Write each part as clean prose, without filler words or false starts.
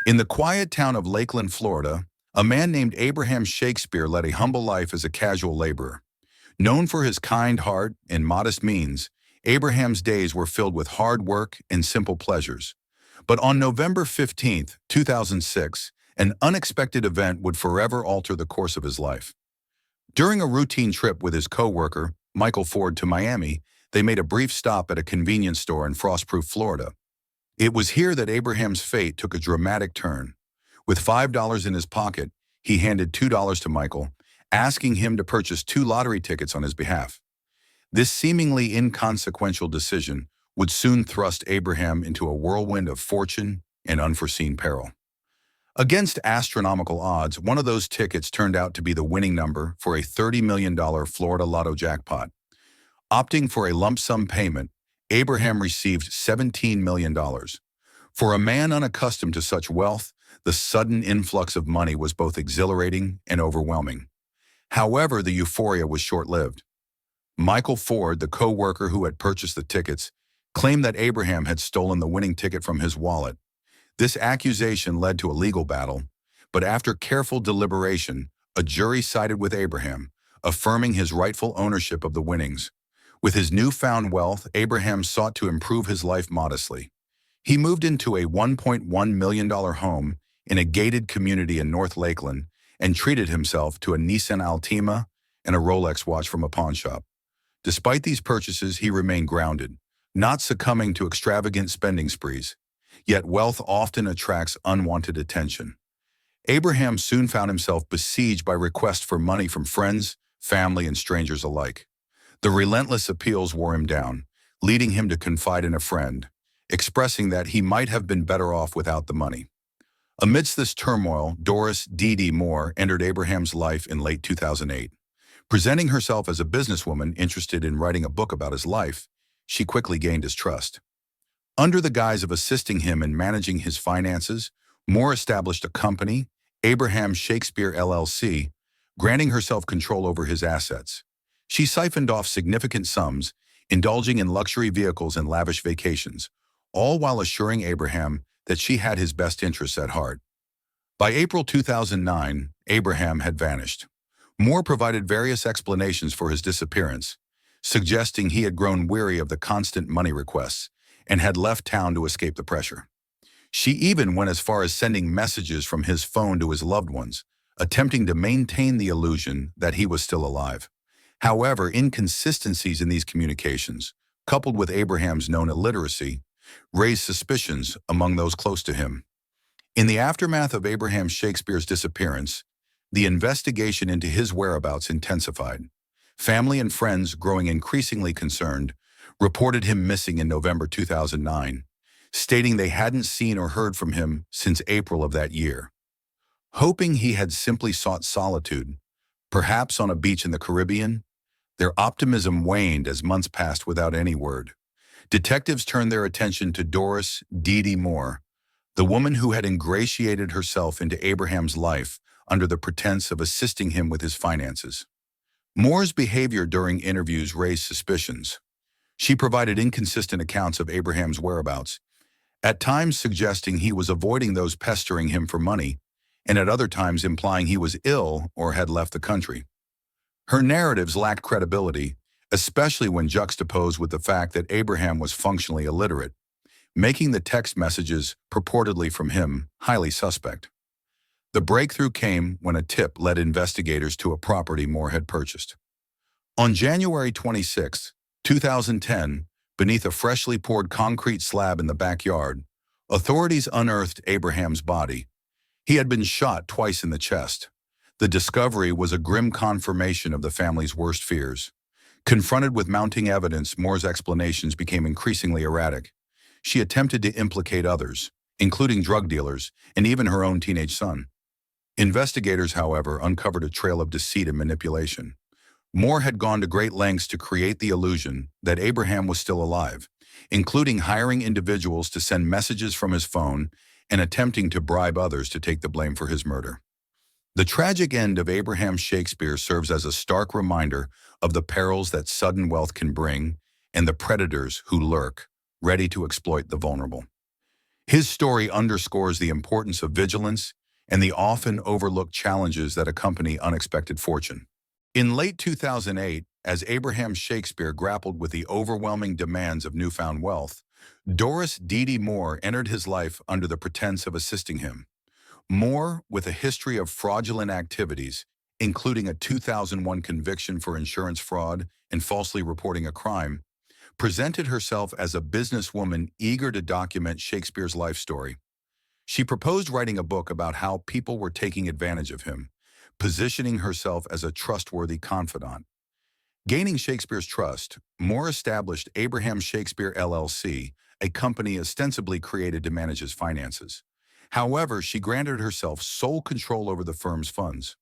In the quiet town of Lakeland, Florida, a man named Abraham Shakespeare led a humble life as a casual laborer. Known for his kind heart and modest means, Abraham's days were filled with hard work and simple pleasures. But on November 15th, 2006, an unexpected event would forever alter the course of his life. During a routine trip with his co-worker, Michael Ford, to Miami, they made a brief stop at a convenience store in Frostproof, Florida. It was here that Abraham's fate took a dramatic turn. With $5 in his pocket, he handed $2 to Michael, asking him to purchase 2 lottery tickets on his behalf. This seemingly inconsequential decision would soon thrust Abraham into a whirlwind of fortune and unforeseen peril. Against astronomical odds, one of those tickets turned out to be the winning number for a $30 million Florida Lotto jackpot. Opting for a lump sum payment, Abraham received $17 million. For a man unaccustomed to such wealth, the sudden influx of money was both exhilarating and overwhelming. However, the euphoria was short-lived. Michael Ford, the co-worker who had purchased the tickets, claimed that Abraham had stolen the winning ticket from his wallet. This accusation led to a legal battle, but after careful deliberation, a jury sided with Abraham, affirming his rightful ownership of the winnings. With his newfound wealth, Abraham sought to improve his life modestly. He moved into a $1.1 million home in a gated community in North Lakeland and treated himself to a Nissan Altima and a Rolex watch from a pawn shop. Despite these purchases, he remained grounded, not succumbing to extravagant spending sprees. Yet wealth often attracts unwanted attention. Abraham soon found himself besieged by requests for money from friends, family, and strangers alike. The relentless appeals wore him down, leading him to confide in a friend, expressing that he might have been better off without the money. Amidst this turmoil, Doris "Dee Moore entered Abraham's life in late 2008. Presenting herself as a businesswoman interested in writing a book about his life, she quickly gained his trust. Under the guise of assisting him in managing his finances, Moore established a company, Abraham Shakespeare LLC, granting herself control over his assets. She siphoned off significant sums, indulging in luxury vehicles and lavish vacations, all while assuring Abraham that she had his best interests at heart. By April 2009, Abraham had vanished. Moore provided various explanations for his disappearance, suggesting he had grown weary of the constant money requests and had left town to escape the pressure. She even went as far as sending messages from his phone to his loved ones, attempting to maintain the illusion that he was still alive. However, inconsistencies in these communications, coupled with Abraham's known illiteracy, raised suspicions among those close to him. In the aftermath of Abraham Shakespeare's disappearance, the investigation into his whereabouts intensified. Family and friends, growing increasingly concerned, reported him missing in November 2009, stating they hadn't seen or heard from him since April of that year. Hoping he had simply sought solitude, perhaps on a beach in the Caribbean, their optimism waned as months passed without any word. Detectives turned their attention to Doris "Dee Moore, the woman who had ingratiated herself into Abraham's life under the pretense of assisting him with his finances. Moore's behavior during interviews raised suspicions. She provided inconsistent accounts of Abraham's whereabouts, at times suggesting he was avoiding those pestering him for money, and at other times implying he was ill or had left the country. Her narratives lacked credibility, especially when juxtaposed with the fact that Abraham was functionally illiterate, making the text messages purportedly from him highly suspect. The breakthrough came when a tip led investigators to a property Moore had purchased. On January 26, 2010, beneath a freshly poured concrete slab in the backyard, authorities unearthed Abraham's body. He had been shot twice in the chest. The discovery was a grim confirmation of the family's worst fears. Confronted with mounting evidence, Moore's explanations became increasingly erratic. She attempted to implicate others, including drug dealers and even her own teenage son. Investigators, however, uncovered a trail of deceit and manipulation. Moore had gone to great lengths to create the illusion that Abraham was still alive, including hiring individuals to send messages from his phone and attempting to bribe others to take the blame for his murder. The tragic end of Abraham Shakespeare serves as a stark reminder of the perils that sudden wealth can bring and the predators who lurk, ready to exploit the vulnerable. His story underscores the importance of vigilance and the often overlooked challenges that accompany unexpected fortune. In late 2008, as Abraham Shakespeare grappled with the overwhelming demands of newfound wealth, Doris Dee Moore entered his life under the pretense of assisting him. Moore, with a history of fraudulent activities, including a 2001 conviction for insurance fraud and falsely reporting a crime, presented herself as a businesswoman eager to document Shakespeare's life story. She proposed writing a book about how people were taking advantage of him, positioning herself as a trustworthy confidant. Gaining Shakespeare's trust, Moore established Abraham Shakespeare LLC, a company ostensibly created to manage his finances. However, she granted herself sole control over the firm's funds.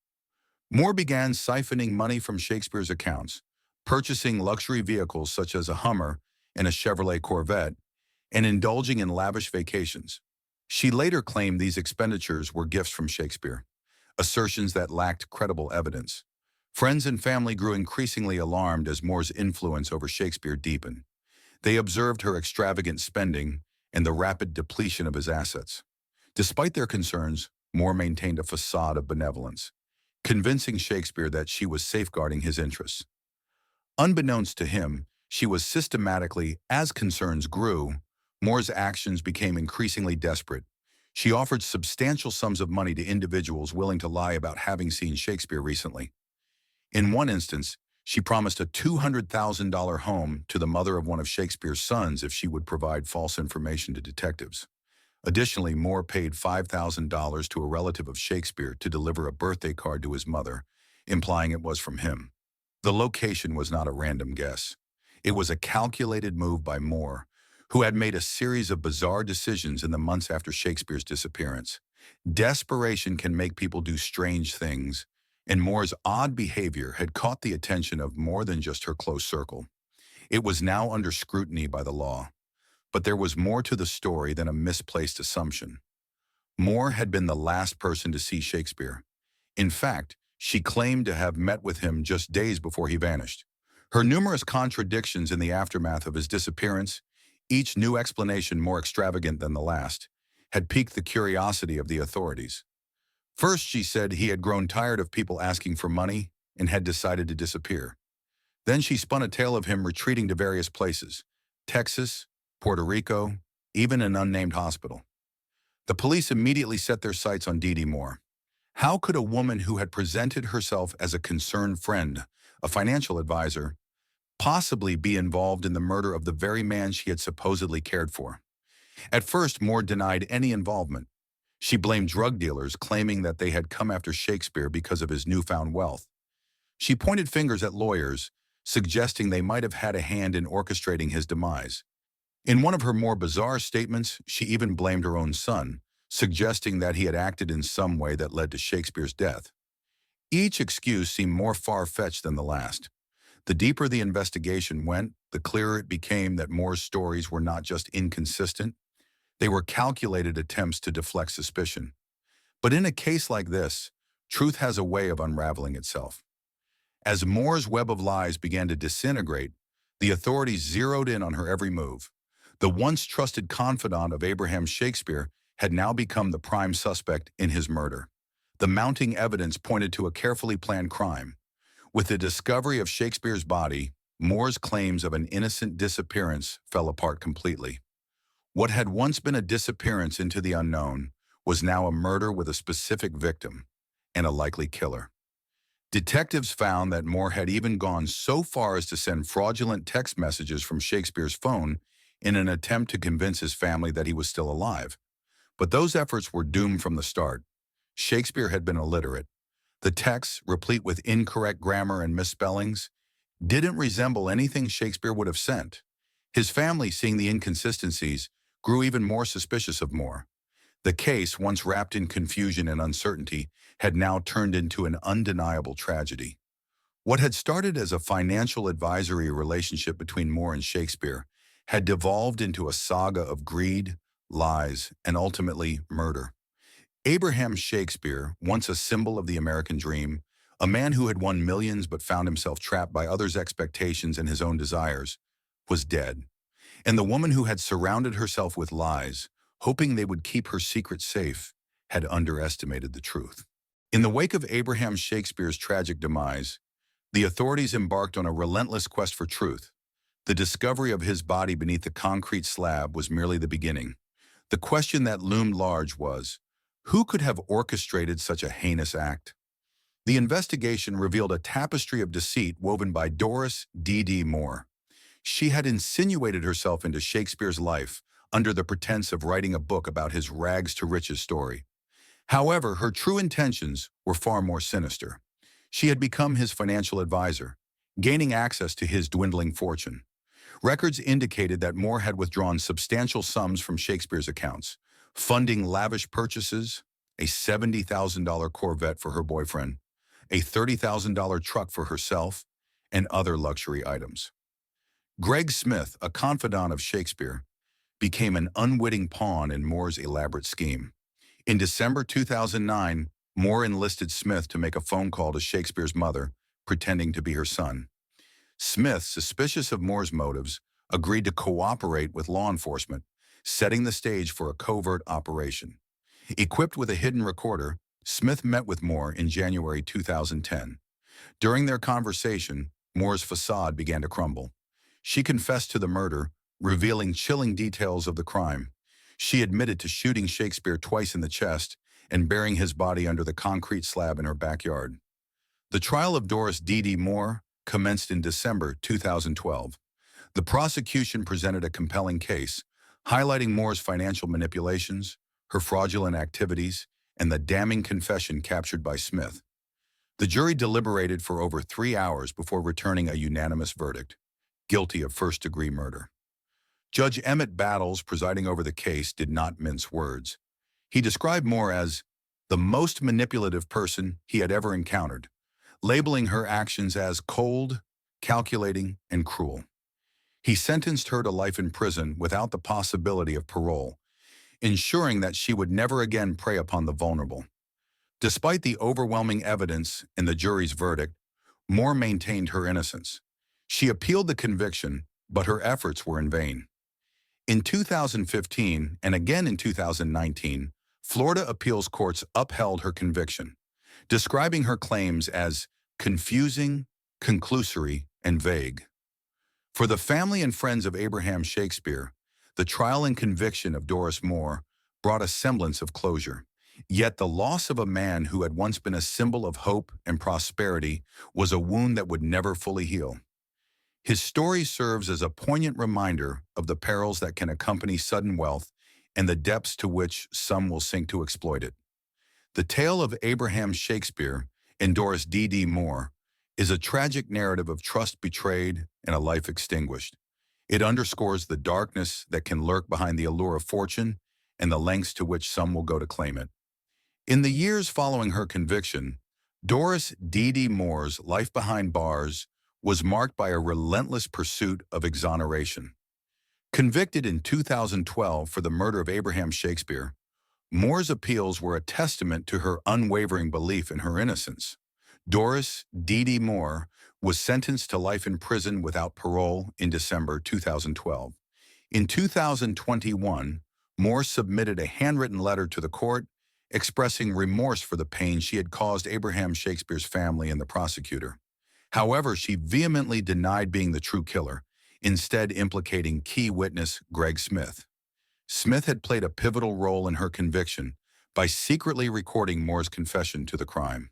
Moore began siphoning money from Shakespeare's accounts, purchasing luxury vehicles such as a Hummer and a Chevrolet Corvette, and indulging in lavish vacations. She later claimed these expenditures were gifts from Shakespeare, assertions that lacked credible evidence. Friends and family grew increasingly alarmed as Moore's influence over Shakespeare deepened. They observed her extravagant spending and the rapid depletion of his assets. Despite their concerns, Moore maintained a facade of benevolence, convincing Shakespeare that she was safeguarding his interests. Unbeknownst to him, she was systematically, as concerns grew, Moore's actions became increasingly desperate. She offered substantial sums of money to individuals willing to lie about having seen Shakespeare recently. In one instance, she promised a $200,000 home to the mother of one of Shakespeare's sons if she would provide false information to detectives. Additionally, Moore paid $5,000 to a relative of Shakespeare to deliver a birthday card to his mother, implying it was from him. The location was not a random guess. It was a calculated move by Moore, who had made a series of bizarre decisions in the months after Shakespeare's disappearance. Desperation can make people do strange things, and Moore's odd behavior had caught the attention of more than just her close circle. It was now under scrutiny by the law. But there was more to the story than a misplaced assumption. Moore had been the last person to see Shakespeare. In fact, she claimed to have met with him just days before he vanished. Her numerous contradictions in the aftermath of his disappearance, each new explanation more extravagant than the last, had piqued the curiosity of the authorities. First, she said he had grown tired of people asking for money and had decided to disappear. Then she spun a tale of him retreating to various places: Texas, Puerto Rico, even an unnamed hospital. The police immediately set their sights on Dee Moore. How could a woman who had presented herself as a concerned friend, a financial advisor, possibly be involved in the murder of the very man she had supposedly cared for? At first, Moore denied any involvement. She blamed drug dealers, claiming that they had come after Shakespeare because of his newfound wealth. She pointed fingers at lawyers, suggesting they might have had a hand in orchestrating his demise. In one of her more bizarre statements, she even blamed her own son, suggesting that he had acted in some way that led to Shakespeare's death. Each excuse seemed more far-fetched than the last. The deeper the investigation went, the clearer it became that Moore's stories were not just inconsistent, they were calculated attempts to deflect suspicion. But in a case like this, truth has a way of unraveling itself. As Moore's web of lies began to disintegrate, the authorities zeroed in on her every move. The once trusted confidant of Abraham Shakespeare had now become the prime suspect in his murder. The mounting evidence pointed to a carefully planned crime. With the discovery of Shakespeare's body, Moore's claims of an innocent disappearance fell apart completely. What had once been a disappearance into the unknown was now a murder with a specific victim and a likely killer. Detectives found that Moore had even gone so far as to send fraudulent text messages from Shakespeare's phone in an attempt to convince his family that he was still alive. But those efforts were doomed from the start. Shakespeare had been illiterate. The texts, replete with incorrect grammar and misspellings, didn't resemble anything Shakespeare would have sent. His family, seeing the inconsistencies, grew even more suspicious of Moore. The case, once wrapped in confusion and uncertainty, had now turned into an undeniable tragedy. What had started as a financial advisory relationship between Moore and Shakespeare had devolved into a saga of greed, lies, and ultimately murder. Abraham Shakespeare, once a symbol of the American dream, a man who had won millions but found himself trapped by others' expectations and his own desires, was dead. And the woman who had surrounded herself with lies, hoping they would keep her secret safe, had underestimated the truth. In the wake of Abraham Shakespeare's tragic demise, the authorities embarked on a relentless quest for truth. The discovery of his body beneath the concrete slab was merely the beginning. The question that loomed large was, who could have orchestrated such a heinous act? The investigation revealed a tapestry of deceit woven by Doris D.D. Moore. She had insinuated herself into Shakespeare's life under the pretense of writing a book about his rags-to-riches story. However, her true intentions were far more sinister. She had become his financial advisor, gaining access to his dwindling fortune. Records indicated that Moore had withdrawn substantial sums from Shakespeare's accounts, funding lavish purchases, a $70,000 Corvette for her boyfriend, a $30,000 truck for herself, and other luxury items. Greg Smith, a confidant of Shakespeare, became an unwitting pawn in Moore's elaborate scheme. In December 2009, Moore enlisted Smith to make a phone call to Shakespeare's mother, pretending to be her son. Smith, suspicious of Moore's motives, agreed to cooperate with law enforcement, setting the stage for a covert operation. Equipped with a hidden recorder, Smith met with Moore in January 2010. During their conversation, Moore's facade began to crumble. She confessed to the murder, revealing chilling details of the crime. She admitted to shooting Shakespeare twice in the chest and burying his body under the concrete slab in her backyard. The trial of Doris D.D. Moore commenced in December 2012. The prosecution presented a compelling case, highlighting Moore's financial manipulations, her fraudulent activities, and the damning confession captured by Smith. The jury deliberated for over 3 hours before returning a unanimous verdict: guilty of first-degree murder. Judge Emmett Battles, presiding over the case, did not mince words. He described Moore as the most manipulative person he had ever encountered, labeling her actions as cold, calculating, and cruel. He sentenced her to life in prison without the possibility of parole, ensuring that she would never again prey upon the vulnerable. Despite the overwhelming evidence in the jury's verdict, Moore maintained her innocence. She appealed the conviction, but her efforts were in vain. In 2015 and again in 2019, Florida appeals courts upheld her conviction, describing her claims as confusing, conclusory, and vague. For the family and friends of Abraham Shakespeare, the trial and conviction of Doris Moore brought a semblance of closure. Yet the loss of a man who had once been a symbol of hope and prosperity was a wound that would never fully heal. His story serves as a poignant reminder of the perils that can accompany sudden wealth and the depths to which some will sink to exploit it. The tale of Abraham Shakespeare and Doris D.D. Moore is a tragic narrative of trust betrayed and a life extinguished. It underscores the darkness that can lurk behind the allure of fortune and the lengths to which some will go to claim it. In the years following her conviction, Doris D.D. Moore's life behind bars was marked by a relentless pursuit of exoneration. Convicted in 2012 for the murder of Abraham Shakespeare, Moore's appeals were a testament to her unwavering belief in her innocence. Doris D.D. Moore was sentenced to life in prison without parole in December 2012. In 2021, Moore submitted a handwritten letter to the court expressing remorse for the pain she had caused Abraham Shakespeare's family and the prosecutor. However, she vehemently denied being the true killer, instead implicating key witness Greg Smith. Smith had played a pivotal role in her conviction by secretly recording Moore's confession to the crime.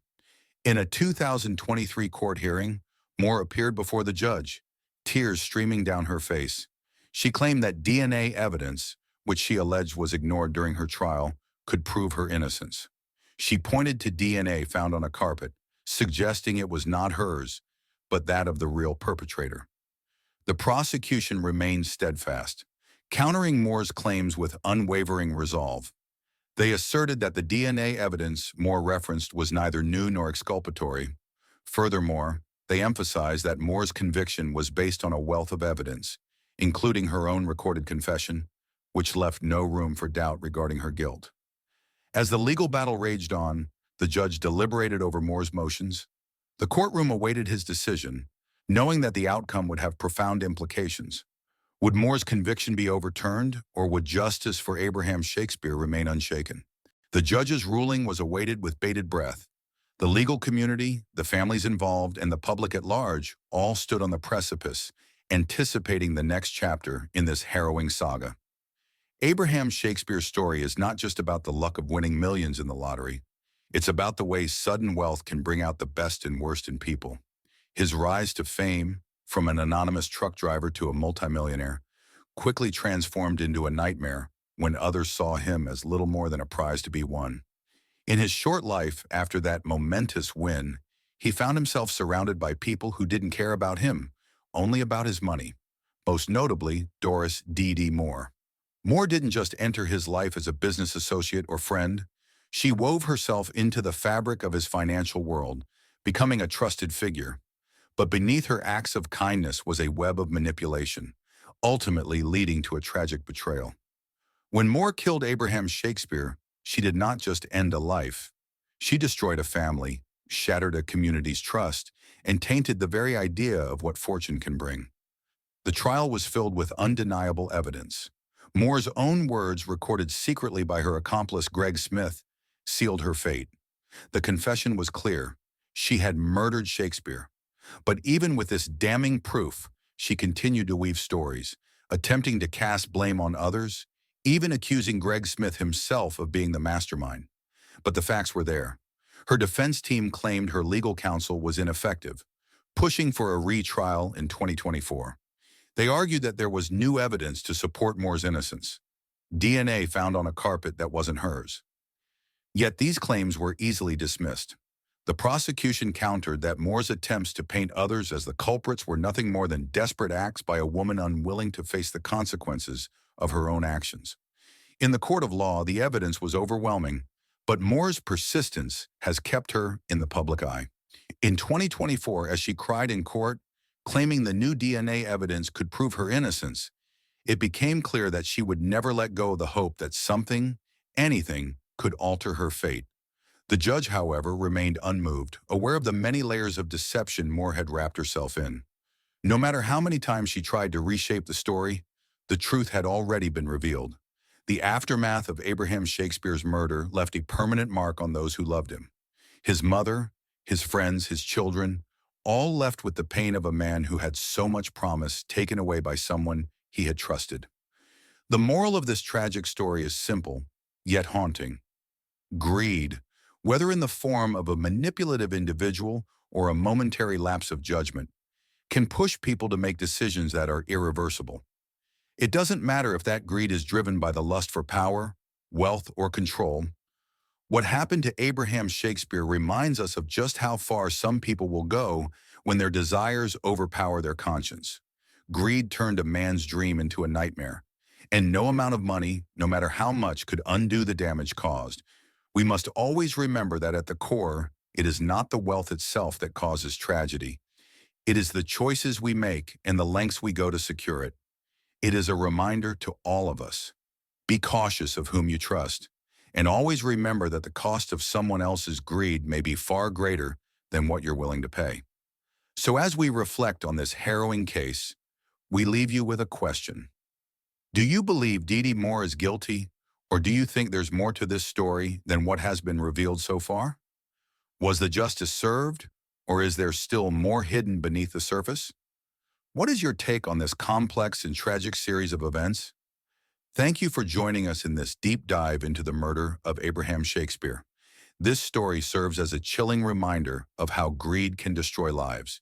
In a 2023 court hearing, Moore appeared before the judge, tears streaming down her face. She claimed that DNA evidence, which she alleged was ignored during her trial, could prove her innocence. She pointed to DNA found on a carpet, suggesting it was not hers, but that of the real perpetrator. The prosecution remained steadfast, countering Moore's claims with unwavering resolve. They asserted that the DNA evidence Moore referenced was neither new nor exculpatory. Furthermore, they emphasized that Moore's conviction was based on a wealth of evidence, including her own recorded confession, which left no room for doubt regarding her guilt. As the legal battle raged on, the judge deliberated over Moore's motions. The courtroom awaited his decision, knowing that the outcome would have profound implications. Would Moore's conviction be overturned, or would justice for Abraham Shakespeare remain unshaken? The judge's ruling was awaited with bated breath. The legal community, the families involved, and the public at large all stood on the precipice, anticipating the next chapter in this harrowing saga. Abraham Shakespeare's story is not just about the luck of winning millions in the lottery. It's about the way sudden wealth can bring out the best and worst in people. His rise to fame, from an anonymous truck driver to a multimillionaire, quickly transformed into a nightmare when others saw him as little more than a prize to be won. In his short life after that momentous win, he found himself surrounded by people who didn't care about him, only about his money. Most notably, Doris D.D. Moore. Moore didn't just enter his life as a business associate or friend. She wove herself into the fabric of his financial world, becoming a trusted figure. But beneath her acts of kindness was a web of manipulation, ultimately leading to a tragic betrayal. When Moore killed Abraham Shakespeare, she did not just end a life. She destroyed a family, shattered a community's trust, and tainted the very idea of what fortune can bring. The trial was filled with undeniable evidence. Moore's own words, recorded secretly by her accomplice Greg Smith, sealed her fate. The confession was clear. She had murdered Shakespeare. But even with this damning proof, she continued to weave stories, attempting to cast blame on others, even accusing Greg Smith himself of being the mastermind. But the facts were there. Her defense team claimed her legal counsel was ineffective, pushing for a retrial in 2024. They argued that there was new evidence to support Moore's innocence, DNA found on a carpet that wasn't hers. Yet these claims were easily dismissed. The prosecution countered that Moore's attempts to paint others as the culprits were nothing more than desperate acts by a woman unwilling to face the consequences of her own actions. In the court of law, the evidence was overwhelming, but Moore's persistence has kept her in the public eye. In 2024, as she cried in court, claiming the new DNA evidence could prove her innocence, it became clear that she would never let go of the hope that something, anything, could alter her fate. The judge, however, remained unmoved, aware of the many layers of deception Moore had wrapped herself in. No matter how many times she tried to reshape the story, the truth had already been revealed. The aftermath of Abraham Shakespeare's murder left a permanent mark on those who loved him. His mother, his friends, his children, all left with the pain of a man who had so much promise taken away by someone he had trusted. The moral of this tragic story is simple, yet haunting. Greed, whether in the form of a manipulative individual or a momentary lapse of judgment, can push people to make decisions that are irreversible. It doesn't matter if that greed is driven by the lust for power, wealth, or control. What happened to Abraham Shakespeare reminds us of just how far some people will go when their desires overpower their conscience. Greed turned a man's dream into a nightmare, and no amount of money, no matter how much, could undo the damage caused. We must always remember that at the core, it is not the wealth itself that causes tragedy. It is the choices we make and the lengths we go to secure it. It is a reminder to all of us. Be cautious of whom you trust, and always remember that the cost of someone else's greed may be far greater than what you're willing to pay. So as we reflect on this harrowing case, we leave you with a question. Do you believe D.D. Moore is guilty? Or do you think there's more to this story than what has been revealed so far? Was the justice served, or is there still more hidden beneath the surface? What is your take on this complex and tragic series of events? Thank you for joining us in this deep dive into the murder of Abraham Shakespeare. This story serves as a chilling reminder of how greed can destroy lives.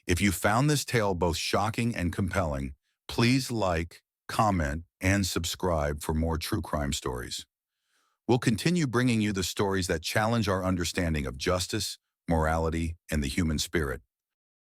If you found this tale both shocking and compelling, please like, comment, and subscribe for more true crime stories. We'll continue bringing you the stories that challenge our understanding of justice, morality, and the human spirit.